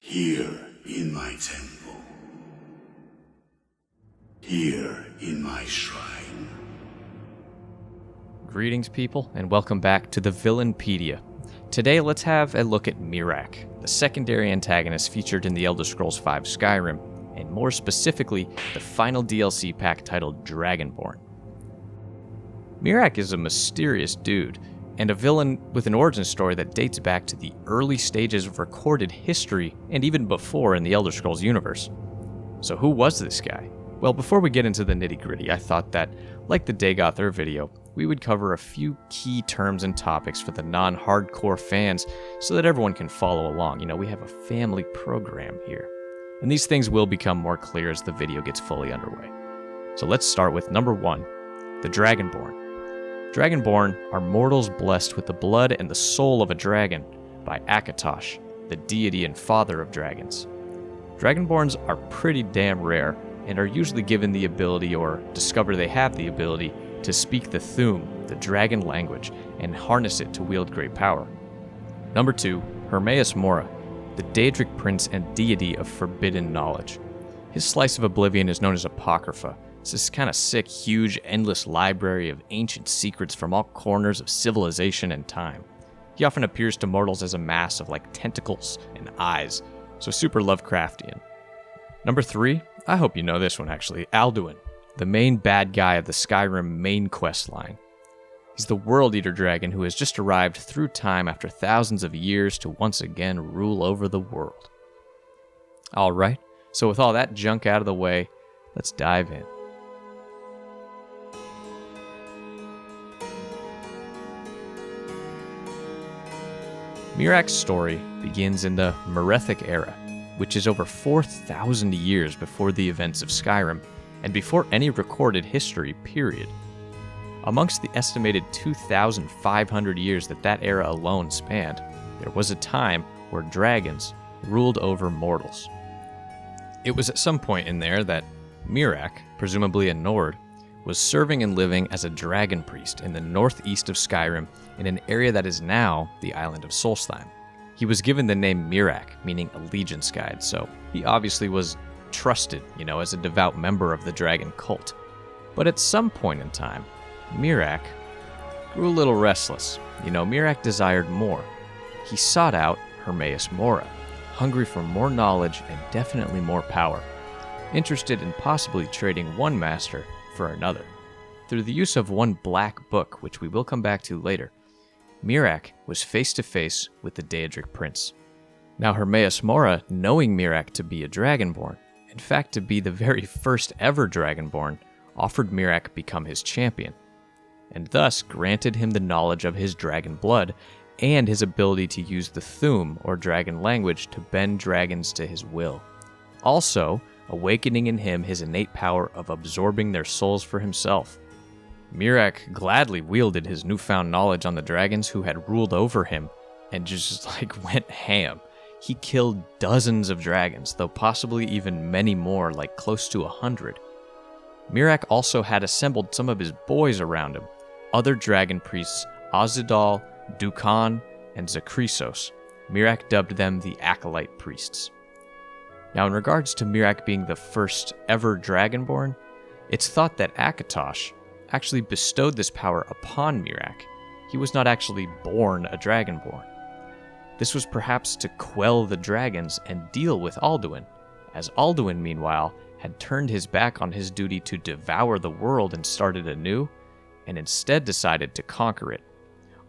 Here in my temple. Here in my shrine. Greetings, people, and welcome back to the Villainpedia. Today, let's have a look at Miraak, the secondary antagonist featured in the Elder Scrolls V Skyrim, and more specifically, the final DLC pack titled Dragonborn. Miraak is a mysterious dude, and a villain with an origin story that dates back to the early stages of recorded history and even before in the Elder Scrolls universe. So who was this guy? Well, before we get into the nitty-gritty, I thought that, like the Dagoth Ur video, we would cover a few key terms and topics for the non-hardcore fans so that everyone can follow along. You know, we have a family program here. And these things will become more clear as the video gets fully underway. So let's start with number 1, the Dragonborn. Dragonborn are mortals blessed with the blood and the soul of a dragon by Akatosh, the deity and father of dragons. Dragonborns are pretty damn rare and are usually given the ability or discover they have the ability to speak the Thu'um, the dragon language, and harness it to wield great power. Number 2, Hermaeus Mora, the Daedric prince and deity of forbidden knowledge. His slice of oblivion is known as Apocrypha. It's this kind of sick, huge, endless library of ancient secrets from all corners of civilization and time. He often appears to mortals as a mass of tentacles and eyes, so super Lovecraftian. Number 3, I hope you know this one actually, Alduin, the main bad guy of the Skyrim main quest line. He's the World Eater dragon who has just arrived through time after thousands of years to once again rule over the world. Alright, so with all that junk out of the way, let's dive in. Miraak's story begins in the Merethic era, which is over 4,000 years before the events of Skyrim, and before any recorded history, period. Amongst the estimated 2,500 years that era alone spanned, there was a time where dragons ruled over mortals. It was at some point in there that Miraak, presumably a Nord, was serving and living as a dragon priest in the northeast of Skyrim in an area that is now the island of Solstheim. He was given the name Miraak, meaning allegiance guide, so he obviously was trusted, as a devout member of the dragon cult. But at some point in time, Miraak grew a little restless. Miraak desired more. He sought out Hermaeus Mora, hungry for more knowledge and definitely more power, interested in possibly trading one master for another. Through the use of one black book, which we will come back to later, Miraak was face to face with the Daedric prince. Now Hermaeus Mora, knowing Miraak to be a Dragonborn, in fact to be the very first ever Dragonborn, offered Miraak become his champion, and thus granted him the knowledge of his dragon blood and his ability to use the Thu'um, or dragon language, to bend dragons to his will. Also, awakening in him his innate power of absorbing their souls for himself. Miraak gladly wielded his newfound knowledge on the dragons who had ruled over him and just went ham. He killed dozens of dragons, though possibly even many more, close to 100. Miraak also had assembled some of his boys around him, other dragon priests Azudal, Dukan, and Zakrisos. Miraak dubbed them the Acolyte Priests. Now, in regards to Miraak being the first ever Dragonborn, it's thought that Akatosh actually bestowed this power upon Miraak. He was not actually born a Dragonborn. This was perhaps to quell the dragons and deal with Alduin, as Alduin, meanwhile, had turned his back on his duty to devour the world and started anew, and instead decided to conquer it.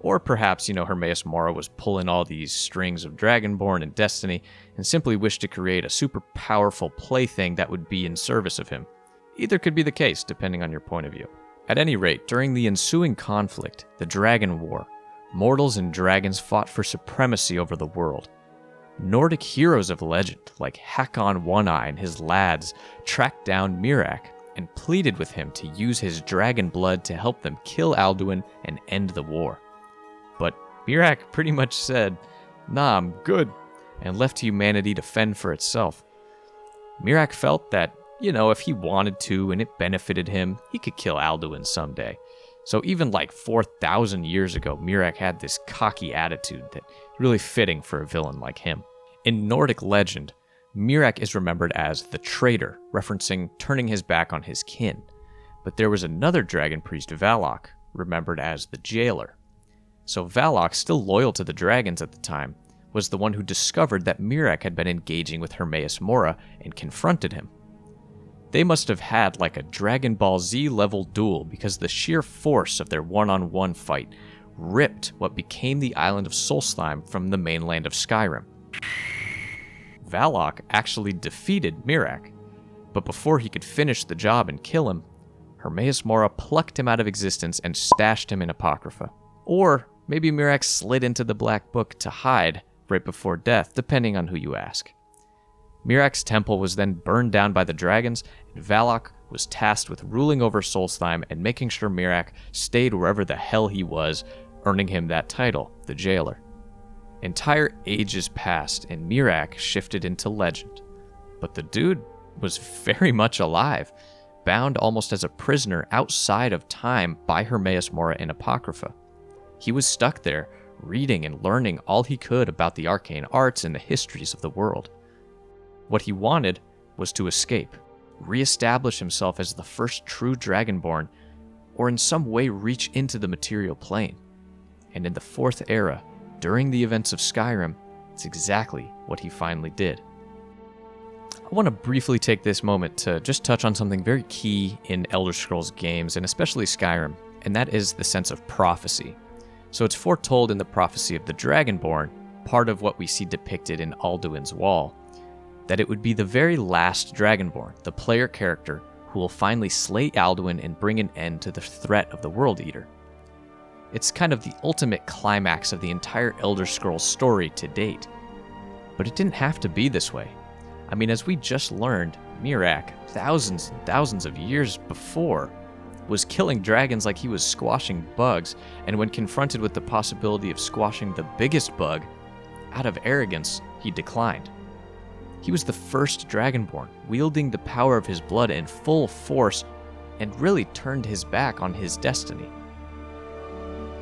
Or perhaps, Hermaeus Mora was pulling all these strings of Dragonborn and Destiny and simply wished to create a super powerful plaything that would be in service of him. Either could be the case, depending on your point of view. At any rate, during the ensuing conflict, the Dragon War, mortals and dragons fought for supremacy over the world. Nordic heroes of legend, like Hakon One-Eye and his lads, tracked down Miraak and pleaded with him to use his dragon blood to help them kill Alduin and end the war. But Miraak pretty much said, "Nah, I'm good," and left humanity to fend for itself. Miraak felt that, if he wanted to and it benefited him, he could kill Alduin someday. So even 4,000 years ago, Miraak had this cocky attitude that really fitting for a villain like him. In Nordic legend, Miraak is remembered as the traitor, referencing turning his back on his kin. But there was another dragon priest, Valak, remembered as the jailer. So Valak, still loyal to the dragons at the time, was the one who discovered that Miraak had been engaging with Hermaeus Mora and confronted him. They must have had like a Dragon Ball Z level duel because the sheer force of their one-on-one fight ripped what became the island of Solstheim from the mainland of Skyrim. Valak actually defeated Miraak, but before he could finish the job and kill him, Hermaeus Mora plucked him out of existence and stashed him in Apocrypha. Or maybe Miraak slid into the Black Book to hide right before death, depending on who you ask. Miraak's temple was then burned down by the dragons, and Valak was tasked with ruling over Solstheim and making sure Miraak stayed wherever the hell he was, earning him that title, the Jailer. Entire ages passed, and Miraak shifted into legend. But the dude was very much alive, bound almost as a prisoner outside of time by Hermaeus Mora in Apocrypha. He was stuck there, reading and learning all he could about the arcane arts and the histories of the world. What he wanted was to escape, re-establish himself as the first true Dragonborn, or in some way reach into the material plane. And in the Fourth Era, during the events of Skyrim, it's exactly what he finally did. I want to briefly take this moment to just touch on something very key in Elder Scrolls games, and especially Skyrim, and that is the sense of prophecy. So it's foretold in the prophecy of the Dragonborn, part of what we see depicted in Alduin's Wall, that it would be the very last Dragonborn, the player character, who will finally slay Alduin and bring an end to the threat of the World Eater. It's kind of the ultimate climax of the entire Elder Scrolls story to date. But it didn't have to be this way. I mean, as we just learned, Miraak, thousands and thousands of years before, was killing dragons like he was squashing bugs, and when confronted with the possibility of squashing the biggest bug, out of arrogance, he declined. He was the first Dragonborn, wielding the power of his blood in full force, and really turned his back on his destiny.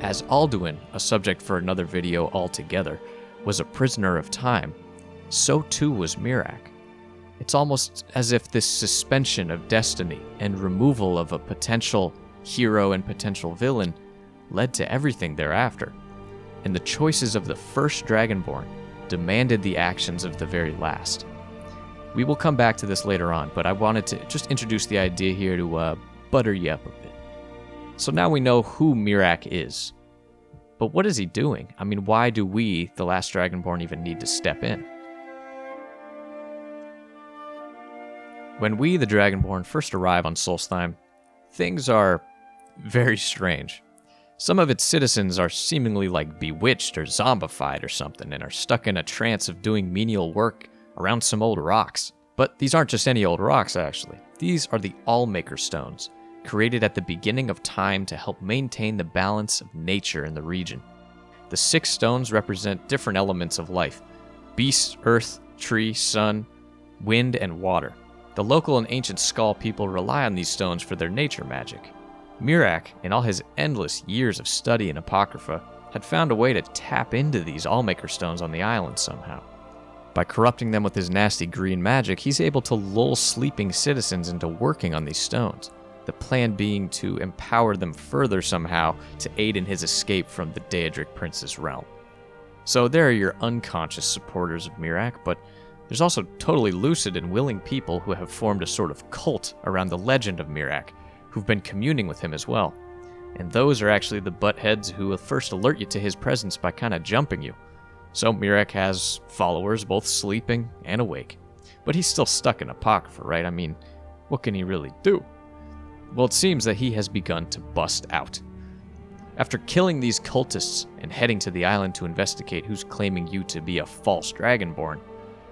As Alduin, a subject for another video altogether, was a prisoner of time, so too was Miraak. It's almost as if this suspension of destiny and removal of a potential hero and potential villain led to everything thereafter, and the choices of the first Dragonborn demanded the actions of the very last. We will come back to this later on, but I wanted to just introduce the idea here to butter you up a bit. So now we know who Miraak is. But what is he doing? I mean, why do we, the last Dragonborn, even need to step in? When we, the Dragonborn, first arrive on Solstheim, things are very strange. Some of its citizens are seemingly like bewitched or zombified or something and are stuck in a trance of doing menial work around some old rocks. But these aren't just any old rocks, actually. These are the Allmaker Stones, created at the beginning of time to help maintain the balance of nature in the region. The 6 stones represent different elements of life: beast, earth, tree, sun, wind, and water. The local and ancient Skull people rely on these stones for their nature magic. Miraak, in all his endless years of study in Apocrypha, had found a way to tap into these Allmaker Stones on the island somehow. By corrupting them with his nasty green magic, he's able to lull sleeping citizens into working on these stones, the plan being to empower them further somehow to aid in his escape from the Daedric Prince's realm. So there are your unconscious supporters of Miraak, but there's also totally lucid and willing people who have formed a sort of cult around the legend of Miraak, who've been communing with him as well. And those are actually the buttheads who will first alert you to his presence by kind of jumping you. So Miraak has followers both sleeping and awake. But he's still stuck in Apocrypha, right? I mean, what can he really do? Well, it seems that he has begun to bust out. After killing these cultists and heading to the island to investigate who's claiming you to be a false Dragonborn,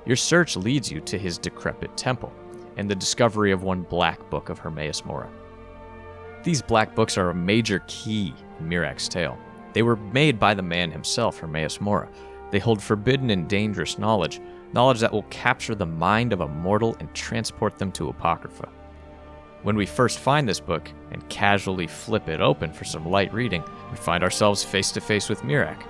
your search leads you to his decrepit temple and the discovery of one black book of Hermaeus Mora. These black books are a major key in Miraak's tale. They were made by the man himself, Hermaeus Mora. They hold forbidden and dangerous knowledge that will capture the mind of a mortal and transport them to Apocrypha. When we first find this book and casually flip it open for some light reading, we find ourselves face to face with Miraak.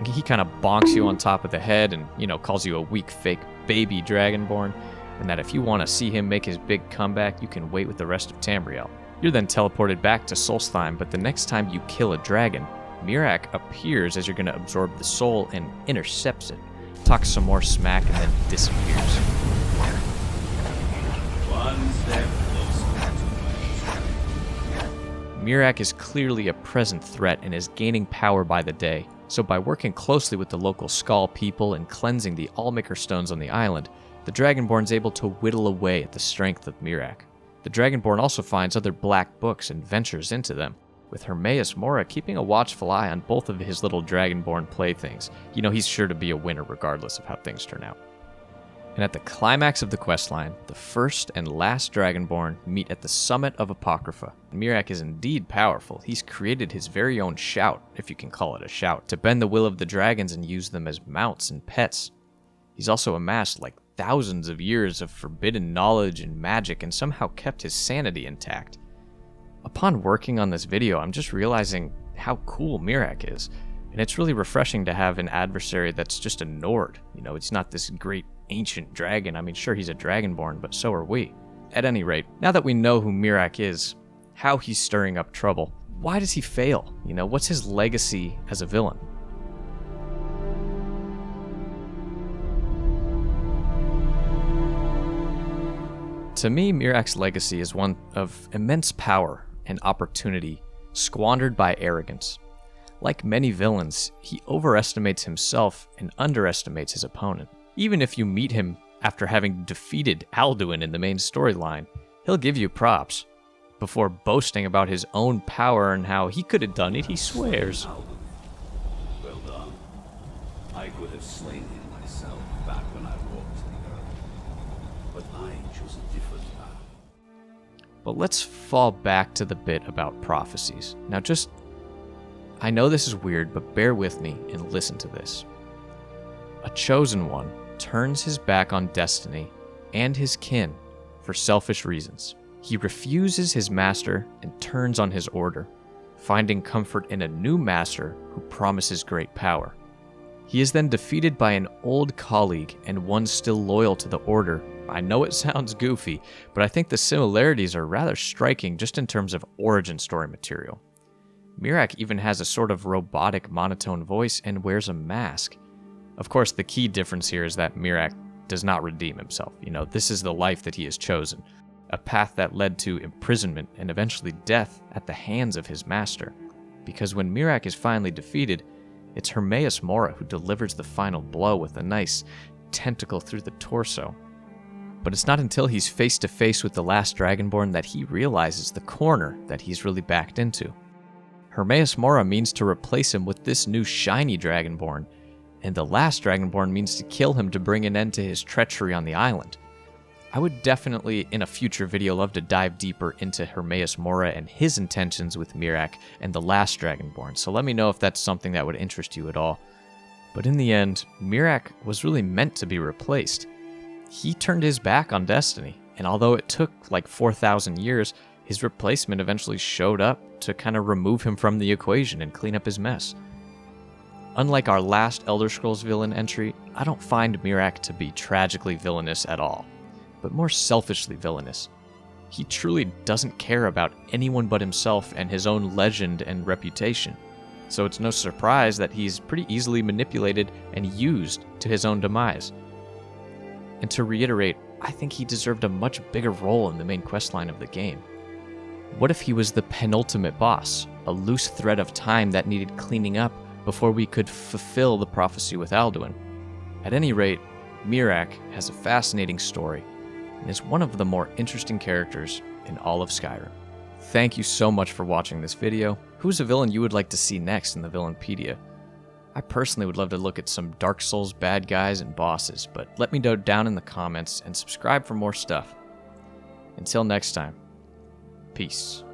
He kind of bonks you on top of the head and, calls you a weak fake baby Dragonborn, and that if you want to see him make his big comeback, you can wait with the rest of Tamriel. You're then teleported back to Solstheim, but the next time you kill a dragon, Miraak appears as you're going to absorb the soul and intercepts it, talks some more smack, and then disappears. One step closer. Miraak is clearly a present threat and is gaining power by the day, so by working closely with the local Skull people and cleansing the Allmaker stones on the island, the Dragonborn's able to whittle away at the strength of Miraak. The Dragonborn also finds other black books and ventures into them, with Hermaeus Mora keeping a watchful eye on both of his little Dragonborn playthings. He's sure to be a winner regardless of how things turn out. And at the climax of the questline, the first and last Dragonborn meet at the summit of Apocrypha. Miraak is indeed powerful. He's created his very own shout, if you can call it a shout, to bend the will of the dragons and use them as mounts and pets. He's also amassed thousands of years of forbidden knowledge and magic and somehow kept his sanity intact. Upon working on this video, I'm just realizing how cool Miraak is, and it's really refreshing to have an adversary that's just a Nord. It's not this great ancient dragon. I mean, sure, he's a Dragonborn, but so are we. At any rate, now that we know who Miraak is, how he's stirring up trouble, why does he fail? What's his legacy as a villain? To me, Miraak's legacy is one of immense power and opportunity squandered by arrogance. Like many villains, he overestimates himself and underestimates his opponent. Even if you meet him after having defeated Alduin in the main storyline, he'll give you props. Before boasting about his own power and how he could have done it, he swears. Well done. I could have slain him myself back when I walked the earth. But I chose a different path. But let's fall back to the bit about prophecies. Now I know this is weird, but bear with me and listen to this. A chosen one turns his back on destiny and his kin for selfish reasons. He refuses his master and turns on his order, finding comfort in a new master who promises great power. He is then defeated by an old colleague and one still loyal to the order. I know it sounds goofy, but I think the similarities are rather striking just in terms of origin story material. Miraak even has a sort of robotic monotone voice and wears a mask. Of course, the key difference here is that Miraak does not redeem himself. This is the life that he has chosen, a path that led to imprisonment and eventually death at the hands of his master. Because when Miraak is finally defeated, it's Hermaeus Mora who delivers the final blow with a nice tentacle through the torso. But it's not until he's face to face with the last Dragonborn that he realizes the corner that he's really backed into. Hermaeus Mora means to replace him with this new shiny Dragonborn, and the last Dragonborn means to kill him to bring an end to his treachery on the island. I would definitely, in a future video, love to dive deeper into Hermaeus Mora and his intentions with Miraak and the last Dragonborn, so let me know if that's something that would interest you at all. But in the end, Miraak was really meant to be replaced. He turned his back on destiny, and although it took 4,000 years, his replacement eventually showed up to kind of remove him from the equation and clean up his mess. Unlike our last Elder Scrolls villain entry, I don't find Miraak to be tragically villainous at all, but more selfishly villainous. He truly doesn't care about anyone but himself and his own legend and reputation, so it's no surprise that he's pretty easily manipulated and used to his own demise. And to reiterate, I think he deserved a much bigger role in the main questline of the game. What if he was the penultimate boss, a loose thread of time that needed cleaning up before we could fulfill the prophecy with Alduin? At any rate, Miraak has a fascinating story and is one of the more interesting characters in all of Skyrim. Thank you so much for watching this video. Who's a villain you would like to see next in the Villainpedia? I personally would love to look at some Dark Souls bad guys and bosses, but let me know down in the comments and subscribe for more stuff. Until next time, peace.